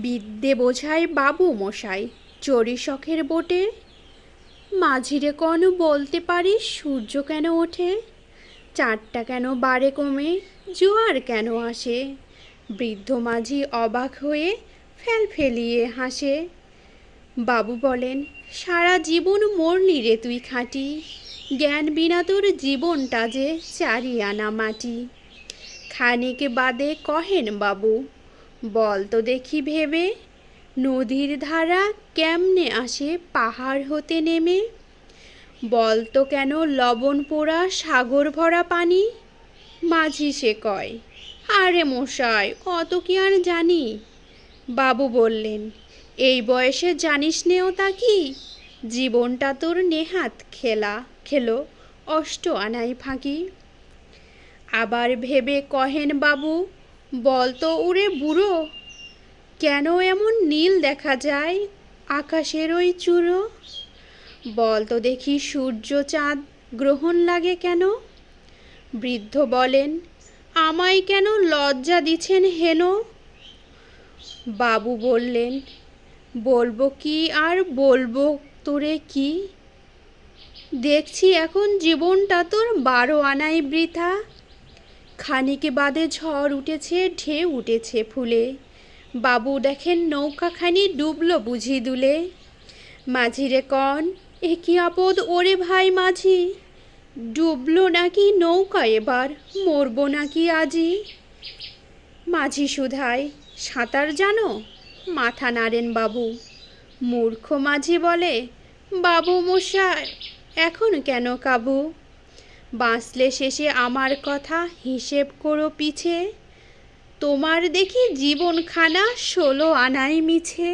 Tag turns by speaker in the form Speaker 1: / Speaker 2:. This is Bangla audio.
Speaker 1: বিদ্যে বোঝায় বাবু মশাই চড়ি শখের বোটে। মাঝিরে কন বলতে পারিস সূর্য কেন ওঠে? চাঁদটা কেন বাড়ে কমে, জোয়ার কেন আসে? বৃদ্ধ মাঝি অবাক হয়ে ফেল ফেলিয়ে হাসে। বাবু বলেন, সারা জীবন মরলি রে তুই খাঁটি, জ্ঞান বিনা তোর জীবনটা যে চারি আনা মাটি। খানিক বাদে কহেন বাবু, বল তো দেখি ভেবে, নদীর ধারা কেমনে আসে পাহাড় হতে নেমে? বল তো কেন লবণ পোড়া সাগর ভরা পানি? মাঝি সে কয়, আরে মশাই অত কি আর জানি। বাবু বললেন, এই বয়সে জানিস নেও তা কি, জীবনটা তোর নেহাত খেলো অষ্ট আনাই ফাঁকি। আবার ভেবে কহেন বাবু, বল তো উড়ে বুড়ো, কেন এমন নীল দেখা যায় আকাশের ওই চূড়ো? বল তো দেখি সূর্য চাঁদ গ্রহণ লাগে কেন? বৃদ্ধ বলেন, আমায় কেন লজ্জা দিছেন হেন? বাবু বললেন, বলবো কি আর বলবো তোরে কি, দেখছি এখন জীবনটা তোর 12 আনাই বৃথা। খানিক বাদে ঝড় উঠেছে, ঢেউ উঠেছে ফুলে, বাবু দেখেন নৌকাখানি ডুবলো বুঝি দুলে। মাঝিরে কন, এ কি আপদ ওরে ভাই মাঝি, ডুবলো নাকি নৌকা এবার, মরবো নাকি আজি? মাঝি শুধায়, সাঁতার জানো? মাথা নাড়েন বাবু। মূর্খ মাঝি বলে, বাবু মশাই এখন কেন কাবু? বাঁচলে শেষে আমার কথা হিসেব করো পিছে, তোমার দেখি জীবনখানা 16 আনাই মিছে।